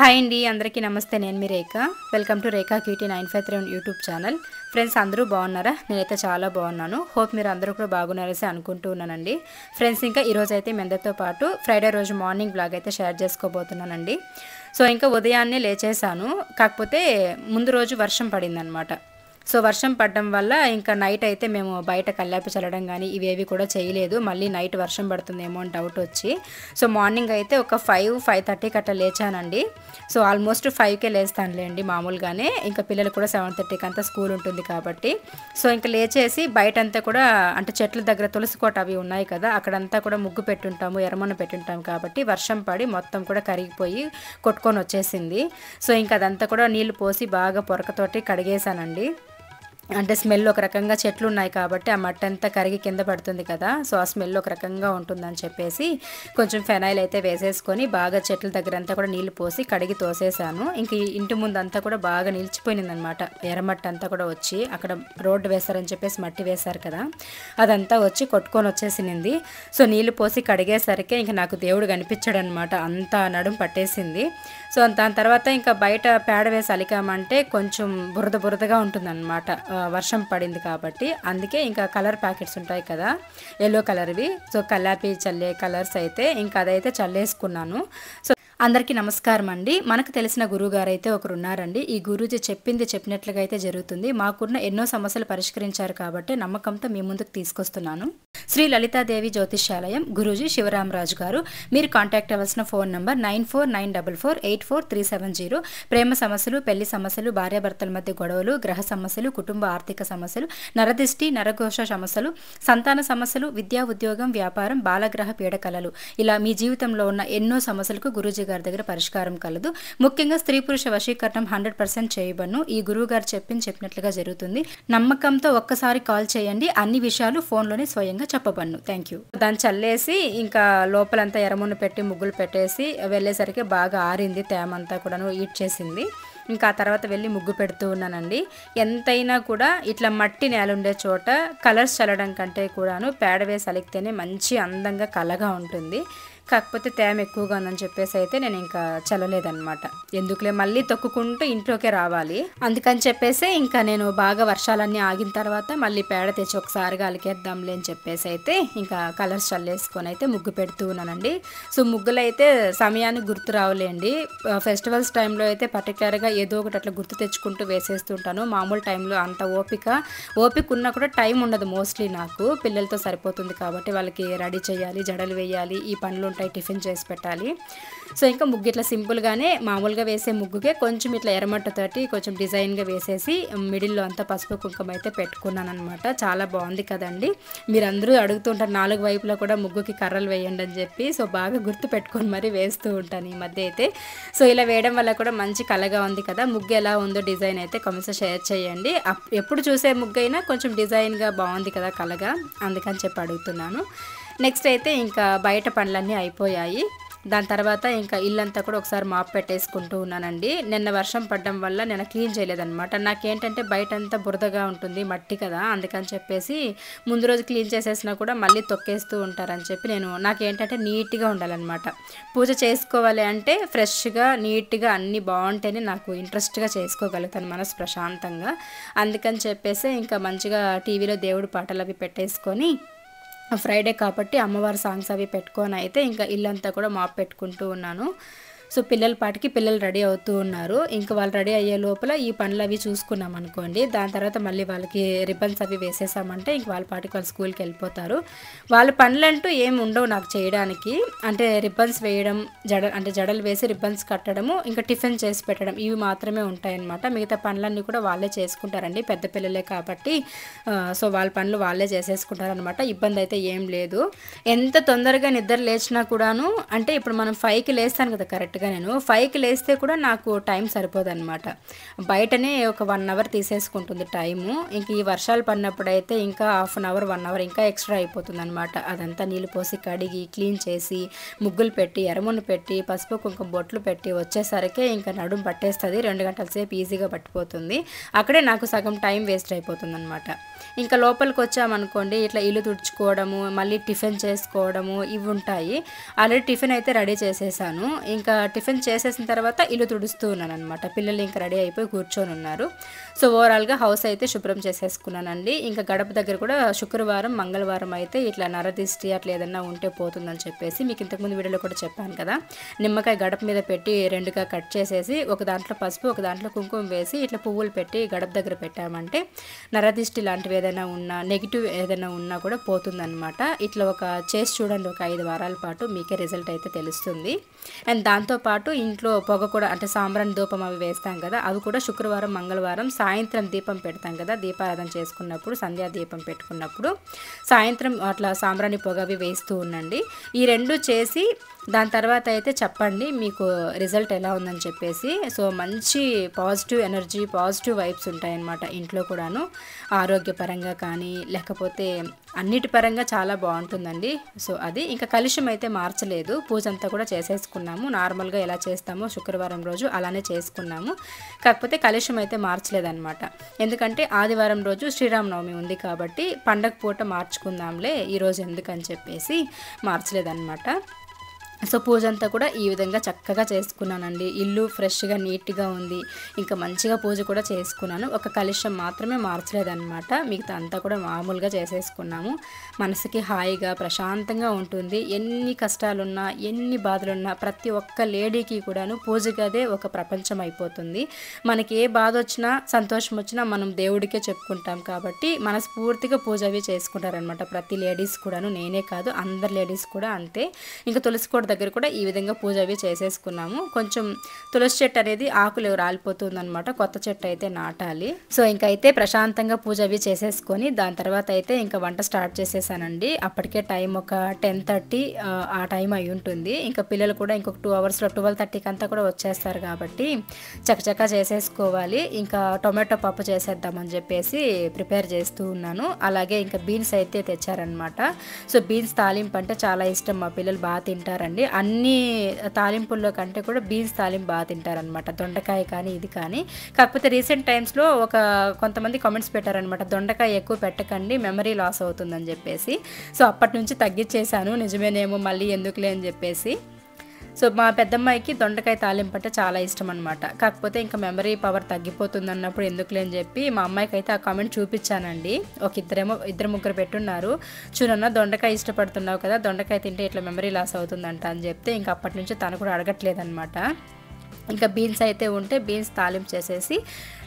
Hi అండి, అందరికీ నమస్తే. నేను మీ Rekha. Welcome to Rekha cutie 953 YouTube channel. Friends, అందరూ బాగున్నారా? నేనైతే చాలా బాగున్నాను. హోప్ మీరు అందరూ కూడా బాగున్నారని అనుకుంటూ ఉన్నానండి. ఫ్రెండ్స్, ఇంకా ఈరోజు అయితే మీ అందరితో పాటు ఫ్రైడే రోజు మార్నింగ్ బ్లాగ్ అయితే షేర్ చేసుకోబోతున్నానండి. సో ఇంకా ఉదయాన్నే లేచేసాను, కాకపోతే ముందు రోజు వర్షం పడిందనమాట. సో వర్షం పడడం వల్ల ఇంకా నైట్ అయితే మేము బయట కల్లాపి చల్లడం కానీ ఇవేవి కూడా చేయలేదు. మళ్ళీ నైట్ వర్షం పడుతుందేమో అని డౌట్ వచ్చి సో మార్నింగ్ అయితే ఒక 5:30కి అట్లా లేచానండి. సో ఆల్మోస్ట్ 5కే లేస్తానులేండి మామూలుగానే. ఇంకా పిల్లలు కూడా 7:30కి అంతా స్కూల్ ఉంటుంది కాబట్టి సో ఇంకా లేచేసి బయటంతా కూడా అంటే చెట్ల దగ్గర తులసి కోట అవి ఉన్నాయి కదా, అక్కడంతా కూడా ముగ్గు పెట్టుంటాము, ఎర్రమన్న పెట్టుంటాము కాబట్టి వర్షం పడి మొత్తం కూడా కరిగిపోయి కొట్టుకొని వచ్చేసింది. సో ఇంకా అదంతా కూడా నీళ్లు పోసి బాగా పొరకతోటి కడిగేశానండి. అంటే స్మెల్ ఒక రకంగా చెట్లు ఉన్నాయి కాబట్టి ఆ మట్టి అంతా కరిగి కింద పడుతుంది కదా, సో ఆ స్మెల్ ఒక రకంగా ఉంటుందని చెప్పేసి కొంచెం ఫెనైల్ అయితే వేసేసుకొని బాగా చెట్ల దగ్గర అంతా కూడా నీళ్లు పోసి కడిగి తోసేసాను. ఇంక ఇంటి ముందు అంతా కూడా బాగా నిలిచిపోయింది అనమాట. ఎర్రమట్టి అంతా కూడా వచ్చి అక్కడ రోడ్డు వేశారని చెప్పేసి మట్టి వేశారు కదా, అదంతా వచ్చి కొట్టుకొని వచ్చేసింది. సో నీళ్లు పోసి కడిగేసరికి ఇంక నాకు దేవుడు కనిపించాడు అనమాట. అంత నడుము పట్టేసింది. సో దాని తర్వాత ఇంకా బయట పేడ వేసి అలికామంటే కొంచెం బురదగా ఉంటుందన్నమాట, వర్షం పడింది కాబట్టి. అందుకే ఇంకా కలర్ ప్యాకెట్స్ ఉంటాయి కదా ఎల్లో కలర్వి, సో కల్లాపి చల్లే కలర్స్ అయితే ఇంకా అదైతే చల్లేసుకున్నాను. సో అందరికీ నమస్కారం అండి. మనకు తెలిసిన గురువుగారు అయితే ఒకరు ఉన్నారండి. ఈ గురూజీ చెప్పింది చెప్పినట్లుగా అయితే జరుగుతుంది. మాకున్న ఎన్నో సమస్యలు పరిష్కరించారు కాబట్టి నమ్మకంతో మీ ముందుకు తీసుకొస్తున్నాను. శ్రీ లలితాదేవి జ్యోతిష్యాలయం, గురూజీ శివరామరాజు గారు. మీరు కాంటాక్ట్ అవ్వాల్సిన ఫోన్ నంబర్ 9494484370. ప్రేమ సమస్యలు, పెళ్లి సమస్యలు, భార్యాభర్తల మధ్య గొడవలు, గ్రహ సమస్యలు, కుటుంబ ఆర్థిక సమస్యలు, నరదిష్టి, నరఘోష సమస్యలు, సంతాన సమస్యలు, విద్యా ఉద్యోగం, వ్యాపారం, బాలగ్రహ పీడకలలు, ఇలా మీ జీవితంలో ఉన్న ఎన్నో సమస్యలకు గురూజీ గారి దగ్గర పరిష్కారం కలదు. ముఖ్యంగా స్త్రీ పురుష వశీకరణం 100% చేయబడును. ఈ గురువు గారు చెప్పినట్లుగా జరుగుతుంది. నమ్మకంతో ఒక్కసారి కాల్ చేయండి, అన్ని విషయాలు ఫోన్లోనే స్వయంగా చెప్పబడును. Thank you. దాన్ని చల్లేసి ఇంకా లోపలంతా ఎర్రమున్న పెట్టి ముగ్గులు పెట్టేసి వెళ్ళేసరికి బాగా ఆరింది, తేమంతా కూడాను ఈడ్ చేసింది. ఇంకా ఆ తర్వాత వెళ్ళి ముగ్గు పెడుతూ ఉన్నానండి. ఎంతైనా కూడా ఇట్లా మట్టి నేల ఉండే చోట కలర్స్ చల్లడం కంటే కూడాను పేడ వేసి అలికితేనే మంచి అందంగా కలగా ఉంటుంది. కాకపోతే తేమ ఎక్కువగా ఉందని చెప్పేసి అయితే నేను ఇంకా చల్లలేదన్నమాట. ఎందుకులే మళ్ళీ తొక్కుకుంటూ ఇంట్లోకే రావాలి, అందుకని చెప్పేసి ఇంకా నేను బాగా వర్షాలన్నీ ఆగిన తర్వాత మళ్ళీ పేడ తెచ్చి ఒకసారిగా అలికేద్దాంలే అని చెప్పేసి అయితే ఇంకా కలర్స్ చల్లేసుకొని అయితే ముగ్గు పెడుతూ ఉన్నానండి. సో ముగ్గులు అయితే సమయానికి గుర్తు రావులేండి. ఫెస్టివల్స్ టైంలో అయితే పర్టికులర్గా ఏదో ఒకటి అట్లా గుర్తు తెచ్చుకుంటూ వేసేస్తుంటాను. మామూలు టైంలో అంత ఓపిక ఉన్నా కూడా టైం ఉండదు మోస్ట్లీ నాకు. పిల్లలతో సరిపోతుంది కాబట్టి వాళ్ళకి రెడీ చేయాలి, జడలు వేయాలి, ఈ పనులు ఉంటాయి, టిఫిన్ చేసి పెట్టాలి. సో ఇంకా ముగ్గు ఇట్లా సింపుల్గానే మామూలుగా వేసే ముగ్గుకే కొంచెం ఇట్లా ఎర్రమట్టతోటి కొంచెం డిజైన్గా వేసేసి మిడిల్లో అంతా పసుపు కుంకుమ అయితే పెట్టుకున్నాను అనమాట. చాలా బాగుంది కదండి. మీరందరూ అడుగుతుంటారు 4 వైపులా కూడా ముగ్గుకి కర్రలు వేయండి అని చెప్పి. సో బాగా గుర్తు పెట్టుకొని మరీ వేస్తూ ఉంటాను ఈ మధ్య అయితే. సో ఇలా వేయడం వల్ల కూడా మంచి కలగా ఉంది కదా. ముగ్గు ఎలా ఉందో డిజైన్ అయితే కామెంట్స్ షేర్ చేయండి. ఎప్పుడు చూసే ముగ్గు అయినా కొంచెం డిజైన్గా బాగుంది కదా కలగా, అందుకని చెప్పి అడుగుతున్నాను. నెక్స్ట్ అయితే ఇంకా బయట పనులన్నీ అయిపోయాయి. దాని తర్వాత ఇంకా ఇల్లంతా కూడా ఒకసారి మాప్ పెట్టేసుకుంటూ ఉన్నానండి. నిన్న వర్షం పడడం వల్ల నేను క్లీన్ చేయలేదన్నమాట. నాకేంటంటే బయట అంతా బురదగా ఉంటుంది, మట్టి కదా, అందుకని చెప్పేసి ముందు రోజు క్లీన్ చేసేసినా కూడా మళ్ళీ తొక్కేస్తూ ఉంటారని చెప్పి నాకేంటంటే నీట్గా ఉండాలన్నమాట. పూజ చేసుకోవాలి అంటే ఫ్రెష్గా నీట్గా అన్నీ బాగుంటేనే నాకు ఇంట్రెస్ట్గా చేసుకోగలుగుతాను మనసు ప్రశాంతంగా. అందుకని చెప్పేసి ఇంకా మంచిగా టీవీలో దేవుడి పాటలు అవి పెట్టేసుకొని ఫ్రైడే కాబట్టి అమ్మవారి సాంగ్స్ అవి పెట్టుకొని అయితే ఇంకా ఇల్లంతా కూడా మాప్ పెట్టుకుంటూ ఉన్నాను. సో పిల్లల పాటికి పిల్లలు రెడీ అవుతూ ఉన్నారు. ఇంకా వాళ్ళు రెడీ అయ్యే లోపల ఈ పనులు అవి చూసుకున్నాం అనుకోండి. దాని తర్వాత మళ్ళీ వాళ్ళకి రిబ్బన్స్ అవి వేసేసామంటే ఇంక వాళ్ళ పాటికి వాళ్ళు స్కూల్కి వెళ్ళిపోతారు. వాళ్ళ పనులంటూ ఏమి ఉండవు నాకు చేయడానికి. అంటే రిబ్బన్స్ వేయడం, జడలు వేసి రిబ్బన్స్ కట్టడము, ఇంకా టిఫిన్ చేసి పెట్టడం, ఇవి మాత్రమే ఉంటాయన్నమాట. మిగతా పనులన్నీ కూడా వాళ్ళే చేసుకుంటారండి, పెద్ద పిల్లలే కాబట్టి. సో వాళ్ళ పనులు వాళ్ళే చేసేసుకుంటారనమాట. ఇబ్బంది అయితే ఏం లేదు. ఎంత తొందరగా నిద్ర లేచినా కూడాను, అంటే ఇప్పుడు మనం 5కి లేస్తాను కదా కరెక్ట్గా, నేను 5కి లేస్తే కూడా నాకు టైం సరిపోదన్నమాట. బయటనే ఒక 1 అవర్ తీసేసుకుంటుంది టైము. ఇంక ఈ వర్షాలు పడినప్పుడైతే ఇంకా హాఫ్ అన్ అవర్ 1 అవర్ ఇంకా ఎక్స్ట్రా అయిపోతుంది అనమాట. అదంతా నీళ్ళు పోసి కడిగి క్లీన్ చేసి ముగ్గులు పెట్టి ఎర్రమును పెట్టి పసుపు కుంకుమ బొట్లు పెట్టి వచ్చేసరికి ఇంకా నడుము పట్టేస్తుంది. 2 గంటల సేపు ఈజీగా పట్టిపోతుంది. అక్కడే నాకు సగం టైం వేస్ట్ అయిపోతుంది అనమాట. ఇంకా లోపలికి వచ్చామనుకోండి, ఇట్లా ఇల్లు తుడుచుకోవడము, మళ్ళీ టిఫిన్ చేసుకోవడము ఇవి ఉంటాయి. ఆల్రెడీ టిఫిన్ అయితే రెడీ చేసేసాను. ఇంకా టిఫిన్ చేసేసిన తర్వాత ఇల్లు తుడుస్తూ ఉన్నాను అనమాట. పిల్లలు ఇంకా రెడీ అయిపోయి కూర్చొని ఉన్నారు. సో ఓవరాల్గా హౌస్ అయితే శుభ్రం చేసేసుకున్నానండి. ఇంకా గడప దగ్గర కూడా శుక్రవారం మంగళవారం అయితే ఇట్లా నరదిష్టి అట్లా ఏదన్నా ఉంటే పోతుందని చెప్పేసి మీకు ఇంతకుముందు వీడియోలో కూడా చెప్పాను కదా, నిమ్మకాయ గడప మీద పెట్టి రెండుగా కట్ చేసేసి ఒక దాంట్లో పసుపు ఒక దాంట్లో కుంకుమ వేసి ఇట్లా పువ్వులు పెట్టి గడప దగ్గర పెట్టామంటే నరదిష్టి లాంటివి ఏదైనా ఉన్నా నెగిటివ్ ఏదైనా ఉన్నా కూడా పోతుందన్నమాట. ఇట్లా ఒక చేసి చూడండి, ఒక 5 వారాల పాటు మీకే రిజల్ట్ అయితే తెలుస్తుంది. అండ్ దాంతోపాటు ఇంట్లో పొగ కూడా అంటే సాంబ్రాణి ధూపం అవి వేస్తాం కదా, అవి కూడా శుక్రవారం మంగళవారం సాయంత్రం దీపం పెడతాం కదా, దీపారాధన చేసుకున్నప్పుడు సంధ్యా దీపం పెట్టుకున్నప్పుడు సాయంత్రం అట్లా సాంబ్రాణి పొగ అవి వేస్తూ ఉండండి. ఈ 2 చేసి దాని తర్వాత అయితే చెప్పండి మీకు రిజల్ట్ ఎలా ఉందని చెప్పేసి. సో మంచి పాజిటివ్ ఎనర్జీ పాజిటివ్ వైబ్స్ ఉంటాయన్నమాట ఇంట్లో కూడాను, ఆరోగ్యపరంగా కానీ లేకపోతే అన్నిటి పరంగా చాలా బాగుంటుందండి. సో అది ఇంకా కలుషం అయితే మార్చలేదు, పూజ అంతా కూడా చేసేసుకున్నాము. నార్మల్గా ఎలా చేస్తామో శుక్రవారం రోజు అలానే చేసుకున్నాము. కాకపోతే కలుషం అయితే మార్చలేదన్నమాట. ఎందుకంటే ఆదివారం రోజు శ్రీరామనవమి ఉంది కాబట్టి పండగ పూట మార్చుకుందాంలే ఈరోజు ఎందుకని చెప్పేసి మార్చలేదన్నమాట. సో పూజ అంతా కూడా ఈ విధంగా చక్కగా చేసుకున్నానండి. ఇల్లు ఫ్రెష్గా నీట్గా ఉంది. ఇంకా మంచిగా పూజ కూడా చేసుకున్నాను. ఒక కలుషం మాత్రమే మార్చలేదన్నమాట. మిగతా అంతా కూడా మామూలుగా చేసేసుకున్నాము. మనసుకి హాయిగా ప్రశాంతంగా ఉంటుంది. ఎన్ని కష్టాలున్నా ఎన్ని బాధలున్నా ప్రతి ఒక్క లేడీకి కూడాను పూజ గదే ఒక ప్రపంచం అయిపోతుంది. మనకి ఏ బాధ వచ్చినా సంతోషం వచ్చినా మనం దేవుడికే చెప్పుకుంటాం కాబట్టి మనస్ఫూర్తిగా పూజ అవి చేసుకుంటారనమాట ప్రతి లేడీస్ కూడాను. నేనే కాదు అందరు లేడీస్ కూడా అంతే. ఇంకా తులసి కోట దగ్గర కూడా ఈ విధంగా పూజ అవి చేసేసుకున్నాము. కొంచెం తులసి చెట్టు అనేది ఆకులు రాలిపోతుందన్నమాట, కొత్త చెట్టు అయితే నాటాలి. సో ఇంకైతే ప్రశాంతంగా పూజ అవి చేసేసుకొని దాని తర్వాత అయితే ఇంకా వంట స్టార్ట్ చేసేసానండి. అప్పటికే టైం ఒక 10:30 ఆ టైం అయి ఉంటుంది. ఇంకా పిల్లలు కూడా ఇంకొక 2 అవర్స్లో 12:30కి అంతా కూడా వచ్చేస్తారు కాబట్టి చకచకా చేసేసుకోవాలి. ఇంకా టొమాటో పప్పు చేసేద్దామని చెప్పేసి ప్రిపేర్ చేస్తూ ఉన్నాను. అలాగే ఇంకా బీన్స్ అయితే తెచ్చారనమాట. సో బీన్స్ తాలింపు అంటే చాలా ఇష్టం, మా పిల్లలు బాగా తింటారండి. అన్ని తాలింపుల్లో కంటే కూడా బీన్స్ తాలింపు బాగా తింటారనమాట, దొండకాయ కానీ ఇది కానీ. కాకపోతే రీసెంట్ టైమ్స్లో కొంతమంది కామెంట్స్ పెట్టారనమాట, దొండకాయ ఎక్కువ పెట్టకండి మెమరీ లాస్ అవుతుందని చెప్పేసి. సో అప్పటి నుంచి తగ్గించేశాను, నిజమేనేమో మళ్ళీ ఎందుకులే అని చెప్పేసి. సో మా పెద్దమ్మాయికి దొండకాయ తాలింపు అంటే చాలా ఇష్టం అనమాట. కాకపోతే ఇంకా మెమరీ పవర్ తగ్గిపోతుంది అన్నప్పుడు ఎందుకులే అని చెప్పి మా అమ్మాయికి అయితే ఆ కామెంట్ చూపించానండి. ఒక ఇద్దరు ముగ్గురు పెట్టున్నారు, చూడన్నా దొండకాయ ఇష్టపడుతున్నావు కదా, దొండకాయ తింటే ఇట్లా మెమరీ లాస్ అవుతుందంట అని చెప్తే ఇంకా అప్పటి నుంచి తను కూడా అడగట్లేదనమాట. ఇంకా బీన్స్ అయితే ఉంటే బీన్స్ తాలింపు చేసేసి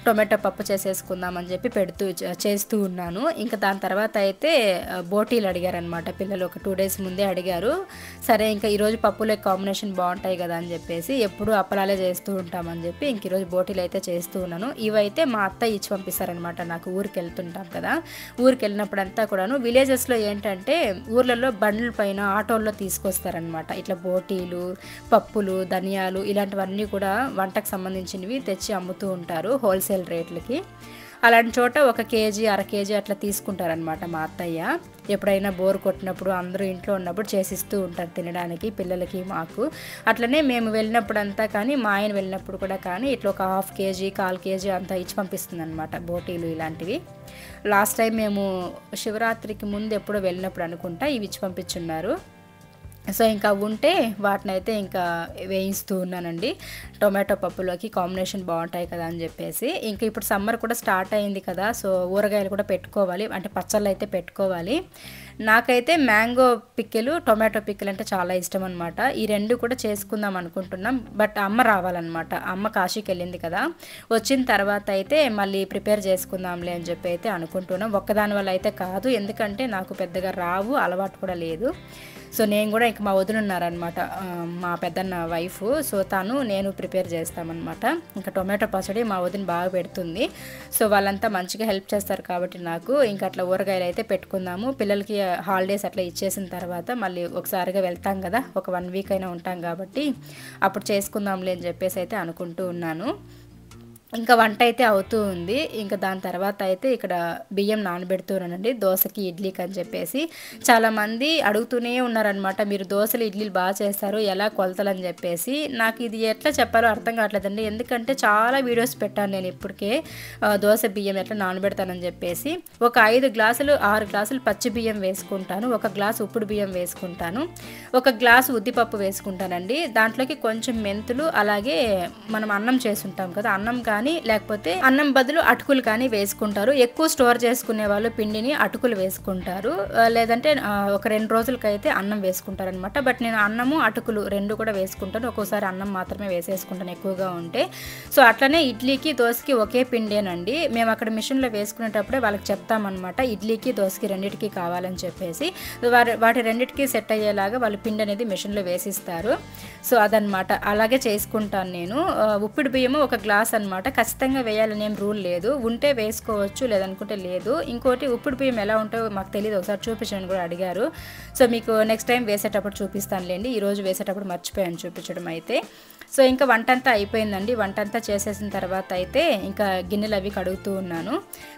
టొమాటో పప్పు చేసేసుకుందామని చెప్పి చేస్తూ ఉన్నాను. ఇంకా దాని తర్వాత అయితే బోటీలు అడిగారనమాట పిల్లలు, ఒక 2 days ముందే అడిగారు. సరే ఇంకా ఈరోజు పప్పులే కాంబినేషన్ బాగుంటాయి కదా అని చెప్పేసి, ఎప్పుడు అప్పలాలే చేస్తూ ఉంటామని చెప్పి ఇంక ఈరోజు బోటీలు అయితే చేస్తూ ఉన్నాను. ఇవైతే మా అత్త ఇచ్చి పంపిస్తారనమాట నాకు, ఊరికి వెళ్తుంటాం కదా, ఊరికి వెళ్ళినప్పుడంతా కూడాను విలేజెస్లో ఏంటంటే ఊర్లలో బండ్ల పైన ఆటోల్లో తీసుకొస్తారనమాట ఇట్లా బోటీలు పప్పులు ధనియాలు ఇలాంటివన్నీ కూడా వంటకు సంబంధించినవి తెచ్చి అమ్ముతూ ఉంటారు హోల్సేల్ రేట్లకి. అలాంటి చోట 1 kg 1/2 kg అట్లా తీసుకుంటారనమాట మా అత్తయ్య. ఎప్పుడైనా బోర్ కొట్టినప్పుడు అందరూ ఇంట్లో ఉన్నప్పుడు చేసిస్తూ ఉంటారు తినడానికి పిల్లలకి మాకు. అట్లనే మేము వెళ్ళినప్పుడంతా కానీ మా ఆయన వెళ్ళినప్పుడు కూడా కానీ ఇట్లా ఒక 1/2 kg 1/4 kg అంతా ఇచ్చి పంపిస్తుంది అనమాట బోటీలు ఇలాంటివి. లాస్ట్ టైం మేము శివరాత్రికి ముందు ఎప్పుడో వెళ్ళినప్పుడు అనుకుంటా ఇవి ఇచ్చి పంపించున్నారు. సో ఇంకా ఉంటే వాటిని అయితే ఇంకా వేయిస్తూ ఉన్నానండి, టొమాటో పప్పులోకి కాంబినేషన్ బాగుంటాయి కదా అని చెప్పేసి. ఇంకా ఇప్పుడు సమ్మర్ కూడా స్టార్ట్ అయింది కదా, సో ఊరగాయలు కూడా పెట్టుకోవాలి, అంటే పచ్చళ్ళు అయితే పెట్టుకోవాలి. నాకైతే మ్యాంగో పిక్కెలు టొమాటో పిక్కెలు అంటే చాలా ఇష్టం అనమాట. ఈ 2 కూడా చేసుకుందాం అనుకుంటున్నాం. బట్ అమ్మ రావాలన్నమాట, అమ్మ కాశీకి వెళ్ళింది కదా, వచ్చిన తర్వాత అయితే మళ్ళీ ప్రిపేర్ చేసుకుందాంలే అని చెప్పి అయితే అనుకుంటున్నాం. ఒక్కదాని వల్ల అయితే కాదు, ఎందుకంటే నాకు పెద్దగా రావు, అలవాటు కూడా లేదు. సో నేను కూడా ఇంక మా వదిన ఉన్నారనమాట, మా పెద్దన్న వైఫ్, సో నేను ప్రిపేర్ చేస్తామన్నమాట. ఇంకా టొమాటో పచ్చడి మా వదిన బాగా పెడుతుంది. సో వాళ్ళంతా మంచిగా హెల్ప్ చేస్తారు కాబట్టి నాకు ఇంకా అట్లా ఊరగాయలు అయితే పెట్టుకుందాము. పిల్లలకి హాలిడేస్ అట్లా ఇచ్చేసిన తర్వాత మళ్ళీ ఒకసారిగా వెళ్తాం కదా, ఒక 1 week అయినా ఉంటాం కాబట్టి అప్పుడు చేసుకుందాంలే అని చెప్పేసి అయితే అనుకుంటూ ఉన్నాను. ఇంకా వంట అయితే అవుతూ ఉంది. ఇంకా దాని తర్వాత అయితే ఇక్కడ బియ్యం నానబెడుతున్నానండి దోసకి, ఇడ్లీకి అని చెప్పేసి. చాలామంది అడుగుతూనే ఉన్నారనమాట, మీరు దోసలు, ఇడ్లీలు బాగా చేస్తారు, ఎలా కొలతలని చెప్పేసి. నాకు ఇది ఎట్లా చెప్పాలో అర్థం కావట్లేదండి. ఎందుకంటే చాలా వీడియోస్ పెట్టాను నేను ఇప్పటికే దోస బియ్యం ఎట్లా నానబెడతానని చెప్పేసి. ఒక 5 గ్లాసులు 6 గ్లాసులు పచ్చి బియ్యం వేసుకుంటాను, 1 గ్లాసు ఉప్పుడు బియ్యం వేసుకుంటాను, 1 గ్లాసు ఉద్దిపప్పు వేసుకుంటానండి. దాంట్లోకి కొంచెం మెంతులు, అలాగే మనం అన్నం చేసుంటాం కదా, అన్నం కానీ లేకపోతే అన్నం బదులు అటుకులు కానీ వేసుకుంటారు. ఎక్కువ స్టోర్ చేసుకునే వాళ్ళు పిండిని అటుకులు వేసుకుంటారు, లేదంటే ఒక 2 రోజులకైతే అన్నం వేసుకుంటారు అనమాట. బట్ నేను అన్నము అటుకులు 2 కూడా వేసుకుంటాను. ఒక్కోసారి అన్నం మాత్రమే వేసేసుకుంటాను ఎక్కువగా ఉంటే. సో అట్లనే ఇడ్లీకి దోసకి ఒకే పిండేనండి. మేము అక్కడ మిషన్లో వేసుకునేటప్పుడే వాళ్ళకి చెప్తామన్నమాట, ఇడ్లీకి దోసకి రెండింటికి కావాలని చెప్పేసి. వాటి రెండింటికి సెట్ అయ్యేలాగా వాళ్ళు పిండి అనేది మిషన్లో వేసిస్తారు. సో అదనమాట, అలాగే చేసుకుంటాను నేను. ఉప్పిడి బియ్యము 1 గ్లాస్ అనమాట. ఖచ్చితంగా వేయాలని ఏం రూల్ లేదు, ఉంటే వేసుకోవచ్చు, లేదనుకుంటే లేదు. ఇంకోటి ఉప్పుడు బియ్యం ఎలా ఉంటాయో మాకు తెలియదు, ఒకసారి చూపించని కూడా అడిగారు. సో మీకు నెక్స్ట్ టైం వేసేటప్పుడు చూపిస్తానులేండి, ఈరోజు వేసేటప్పుడు మర్చిపోయాను చూపించడం అయితే. సో ఇంకా వంట అంతా అయిపోయిందండి. వంట అంతా చేసేసిన తర్వాత అయితే ఇంకా గిన్నెలు అవి కడుగుతూ ఉన్నాను.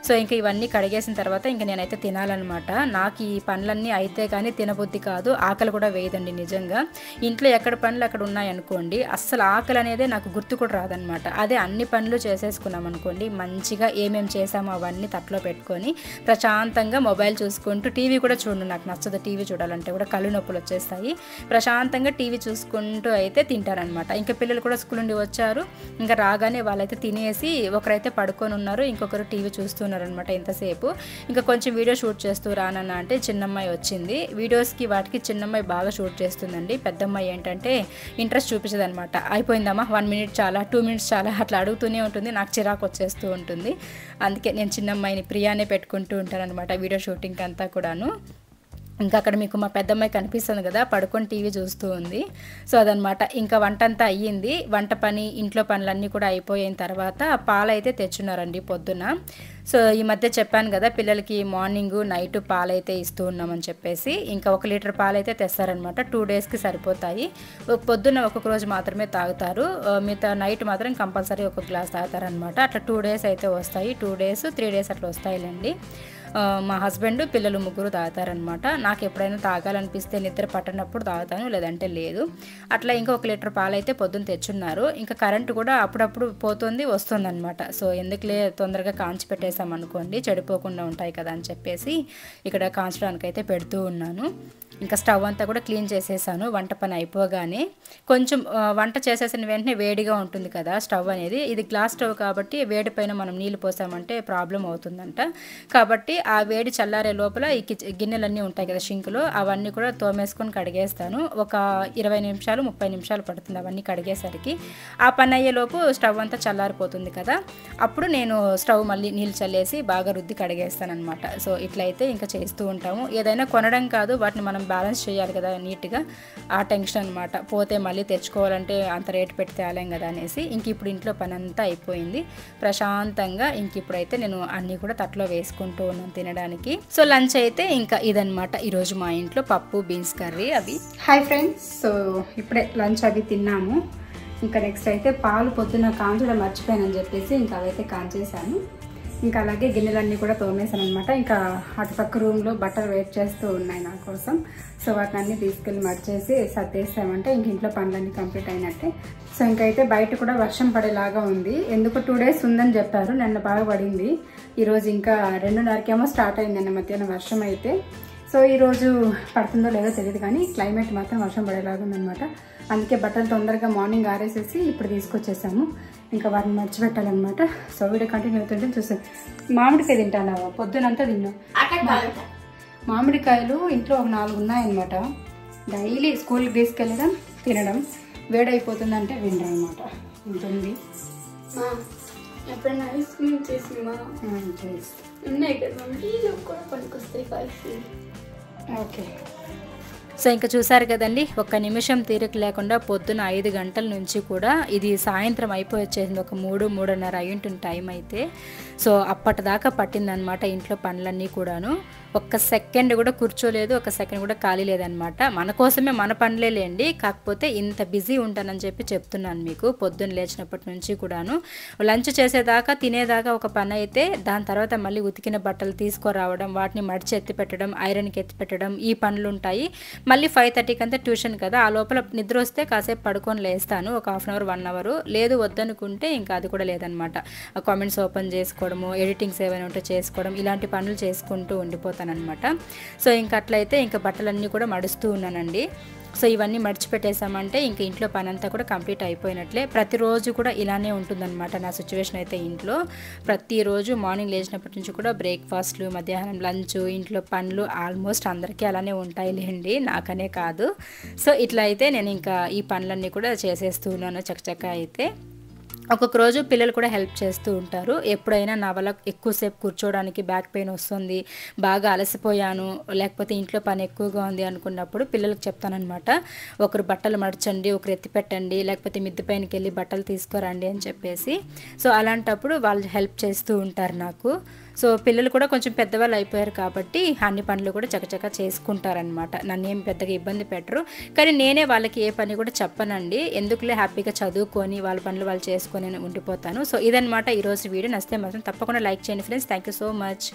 సో ఇంకా ఇవన్నీ కడిగేసిన తర్వాత ఇంకా నేనైతే తినాలన్నమాట. నాకు ఈ పనులన్నీ అయితే కానీ తినబుద్ధి కాదు, ఆకలి కూడా వేయదండి నిజంగా. ఇంట్లో ఎక్కడ పనులు అక్కడ ఉన్నాయనుకోండి, అస్సలు ఆకలి అనేదే నాకు గుర్తు కూడా రాదనమాట. అదే అన్ని పనులు చేసేసుకున్నాం అనుకోండి, మంచిగా ఏమేమి చేసామో అవన్నీ తట్లో పెట్టుకొని ప్రశాంతంగా మొబైల్ చూసుకుంటూ, టీవీ కూడా చూడండి, నాకు నచ్చదు టీవీ చూడాలంటే, కూడా కళ్ళు నొప్పులు వచ్చేస్తాయి. ప్రశాంతంగా టీవీ చూసుకుంటూ అయితే తింటారనమాట. ఇంకా పిల్లలు కూడా స్కూల్ నుండి వచ్చారు, ఇంకా రాగానే వాళ్ళైతే తినేసి ఒకరైతే పడుకొని ఉన్నారు, ఇంకొకరు టీవీ చూస్తున్నారు అనమాట ఇంతసేపు. ఇంకా కొంచెం వీడియో షూట్ చేస్తూ రానన్న అంటే చిన్నమ్మాయి వచ్చింది. వీడియోస్కి వాటికి చిన్నమ్మాయి బాగా షూట్ చేస్తుందండి. పెద్దమ్మాయి ఏంటంటే ఇంట్రెస్ట్ చూపించదనమాట. అయిపోయిందమ్మా, 1 మినిట్ చాలా, 2 మినిట్స్ చాలా, అట్లా అడుగుతూనే ఉంటుంది. నాకు చిరాకు వచ్చేస్తూ ఉంటుంది. అందుకే నేను చిన్నమ్మాయిని ప్రియానే పెట్టుకుంటూ ఉంటాను అనమాట వీడియో షూటింగ్ అంతా కూడాను. ఇంకా అక్కడ మీకు మా పెద్దమ్మాయి కనిపిస్తుంది కదా, పడుకొని టీవీ చూస్తూ ఉంది. సో అదనమాట, ఇంకా వంట అంతా అయ్యింది. వంట పని, ఇంట్లో పనులన్నీ కూడా అయిపోయిన తర్వాత పాలైతే తెచ్చున్నారండి పొద్దున. సో ఈ మధ్య చెప్పాను కదా, పిల్లలకి మార్నింగు నైటు పాలైతే ఇస్తూ ఉన్నామని చెప్పేసి. ఇంకా 1 లీటర్ పాలైతే తెస్తారనమాట. 2 డేస్కి సరిపోతాయి. పొద్దున్న ఒక్కొక్క రోజు మాత్రమే తాగుతారు, మిగతా నైట్ మాత్రం కంపల్సరీ 1 గ్లాస్ తాగుతారనమాట. అట్లా 2 డేస్ అయితే వస్తాయి, 2 డేస్ 3 డేస్ అట్లా వస్తాయిలేండి. మా హస్బెండ్, పిల్లలు ముగ్గురు తాగుతారనమాట. నాకు ఎప్పుడైనా తాగాలనిపిస్తే, నిద్ర పట్టనప్పుడు తాగుతాను, లేదంటే లేదు. అట్లా ఇంకా 1 లీటర్ పాలు అయితే పొద్దున్న తెచ్చున్నారు. ఇంకా కరెంటు కూడా అప్పుడప్పుడు పోతుంది వస్తుంది అనమాట. సో ఎందుకులే తొందరగా కాంచి పెట్టేసామనుకోండి, చెడిపోకుండా ఉంటాయి కదా అని చెప్పేసి ఇక్కడ కాంచడానికి అయితే పెడుతూ ఉన్నాను. ఇంకా స్టవ్ అంతా కూడా క్లీన్ చేసేసాను వంట పని అయిపోగానే. కొంచెం వంట చేసేసిన వెంటనే వేడిగా ఉంటుంది కదా స్టవ్ అనేది, ఇది గ్లాస్ స్టవ్ కాబట్టి వేడి పైన మనం నీళ్ళు పోసామంటే ప్రాబ్లం అవుతుందంట. కాబట్టి ఆ వేడి చల్లారే లోపల ఈ గిన్నెలన్నీ ఉంటాయి కదా షింకులో, అవన్నీ కూడా తోమేసుకొని కడిగేస్తాను. ఒక 20 నిమిషాలు 30 నిమిషాలు పడుతుంది అవన్నీ కడిగేసరికి. ఆ పని అయ్యేలోపు స్టవ్ అంతా చల్లారిపోతుంది కదా, అప్పుడు నేను స్టవ్ మళ్ళీ నీళ్ళు చల్లేసి బాగా రుద్ది కడిగేస్తాను అనమాట. సో ఇట్లయితే ఇంకా చేస్తూ ఉంటాము. ఏదైనా కొనడం కాదు, వాటిని మనం బ్యాలెన్స్ చేయాలి కదా నీట్గా, ఆ టెన్షన్ అనమాట. పోతే మళ్ళీ తెచ్చుకోవాలంటే అంత రేటు పెట్టి తేలేం కదా అనేసి. ఇంక ఇప్పుడు ఇంట్లో పని అంతా అయిపోయింది ప్రశాంతంగా. ఇంక ఇప్పుడైతే నేను అన్నీ కూడా తట్లో వేసుకుంటూ ఉన్నాను తినడానికి. సో లంచ్ అయితే ఇంకా ఇదనమాట ఈరోజు మా ఇంట్లో, పప్పు, బీన్స్ కర్రీ అవి. హాయ్ ఫ్రెండ్స్, సో ఇప్పుడే లంచ్ అవి తిన్నాము. ఇంకా నెక్స్ట్ అయితే పాలు పొద్దున్న కాంచడం మర్చిపోయానని చెప్పేసి ఇంకా అవైతే కాంచేసాను. ఇంకా అలాగే గిన్నెలన్నీ కూడా తోమేసాను అనమాట. ఇంకా అటుపక్క రూమ్లో బట్టలు వెయిట్ చేస్తూ ఉన్నాయి నా కోసం. సో వాటిని అన్నీ తీసుకెళ్ళి మడిచేసి సర్దేసామంటే ఇంక ఇంట్లో పనులన్నీ కంప్లీట్ అయినట్టే. సో ఇంకైతే బయట కూడా వర్షం పడేలాగా ఉంది. ఎందుకు 2 డేస్ ఉందని చెప్పారు, నిన్న బాగా పడింది. ఈరోజు ఇంకా 2:30కేమో స్టార్ట్ అయింది నిన్న మధ్యాహ్నం వర్షం అయితే. సో ఈరోజు పడుతుందో లేదో తెలియదు, కానీ క్లైమేట్ మాత్రం వర్షం పడేలాగా ఉందనమాట. అందుకే బట్టలు తొందరగా మార్నింగ్ ఆరేసేసి ఇప్పుడు తీసుకొచ్చేసాము. ఇంకా వాటిని మర్చిపెట్టాలన్నమాట. సో వీడియో కంటిన్యూ అవుతుంటే చూసాను. మామిడికాయ తింటానావా? పొద్దునంతా తిన్నాం. మామిడికాయలు ఇంట్లో ఒక 4 ఉన్నాయన్నమాట. డైలీ స్కూల్కి తీసుకెళ్ళడం, తినడం. వేడైపోతుందంటే వినడం అనమాట. ఉంటుంది ఎప్పుడైనా ఐస్ క్రీమ్ చేసినా ఉన్నాయి కదా, కూడా పనికొస్తాయి కలిసి. ఓకే. సో ఇంకా చూసారు కదండి, ఒక్క నిమిషం తీరిక లేకుండా పొద్దున 5 గంటల నుంచి కూడా ఇది సాయంత్రం అయిపోయి వచ్చేసింది. ఒక 3-3:30 అయ్యుంటుంది టైం అయితే. సో అప్పటిదాకా పట్టిందనమాట ఇంట్లో పనులన్నీ కూడాను. ఒక్క సెకండ్ కూడా కూర్చోలేదు, ఒక్క సెకండ్ కూడా ఖాళీ లేదనమాట. మన కోసమే మన పనులే లేండి, కాకపోతే ఇంత బిజీ ఉంటానని చెప్పి చెప్తున్నాను మీకు. పొద్దున్న లేచినప్పటి నుంచి కూడాను లంచ్ చేసేదాకా తినేదాకా ఒక పని అయితే, దాని తర్వాత మళ్ళీ ఉతికిన బట్టలు తీసుకురావడం, వాటిని మడిచి ఎత్తి పెట్టడం, ఐరన్కి ఎత్తి పెట్టడం, ఈ పనులు ఉంటాయి. మళ్ళీ 5:30కి అంతా ట్యూషన్ కదా, ఆ లోపల నిద్ర వస్తే కాసేపు పడుకొని లేస్తాను, ఒక హాఫ్ అన్ అవర్ 1 అవర్. లేదు వద్దనుకుంటే ఇంకా అది కూడా లేదనమాట. కామెంట్స్ ఓపెన్ చేసుకోవడము, ఎడిటింగ్స్ ఏమైనా ఉంటే చేసుకోవడం, ఇలాంటి పనులు చేసుకుంటూ ఉండిపోతాను అనమాట. సో ఇంకా అట్లయితే ఇంకా బట్టలన్నీ కూడా మడుస్తూ ఉన్నానండి. సో ఇవన్నీ మడిచిపెట్టేసామంటే ఇంక ఇంట్లో పని అంతా కూడా కంప్లీట్ అయిపోయినట్లే. ప్రతిరోజు కూడా ఇలానే ఉంటుందన్నమాట నా సిచ్యువేషన్ అయితే ఇంట్లో. ప్రతిరోజు మార్నింగ్ లేచినప్పటి నుంచి కూడా బ్రేక్ఫాస్ట్లు, మధ్యాహ్నం లంచ్, ఇంట్లో పనులు ఆల్మోస్ట్ అందరికీ అలానే ఉంటాయిలేండి, నాకనే కాదు. సో ఇట్లా అయితే నేను ఇంకా ఈ పనులన్నీ కూడా చేసేస్తూ ఉన్నాను చకచక అయితే. ఒక్కొక్క రోజు పిల్లలు కూడా హెల్ప్ చేస్తూ ఉంటారు. ఎప్పుడైనా నా వల్ల ఎక్కువసేపు కూర్చోవడానికి బ్యాక్ పెయిన్ వస్తుంది, బాగా అలసిపోయాను, లేకపోతే ఇంట్లో పని ఎక్కువగా ఉంది అనుకున్నప్పుడు పిల్లలకు చెప్తానమాట, ఒకరు బట్టలు మడచండి, ఒకరు ఎత్తి పెట్టండి, లేకపోతే మిద్దె పైనకి వెళ్ళి బట్టలు తీసుకురండి అని చెప్పేసి. సో అలాంటప్పుడు వాళ్ళు హెల్ప్ చేస్తూ ఉంటారు నాకు. సో పిల్లలు కూడా కొంచెం పెద్దవాళ్ళు అయిపోయారు కాబట్టి అన్ని పనులు కూడా చకచక చేసుకుంటారనమాట, నన్ను ఏం పెద్దగా ఇబ్బంది పెట్టరు. కానీ నేనే వాళ్ళకి ఏ పని కూడా చెప్పనండి, ఎందుకులే హ్యాపీగా చదువుకొని వాళ్ళ పనులు వాళ్ళు చేసుకొని ఉండిపోతాను. సో ఇదనమాట ఈరోజు వీడియో. నచ్చితే మాత్రం తప్పకుండా లైక్ చేయండి friends. Thank you so much.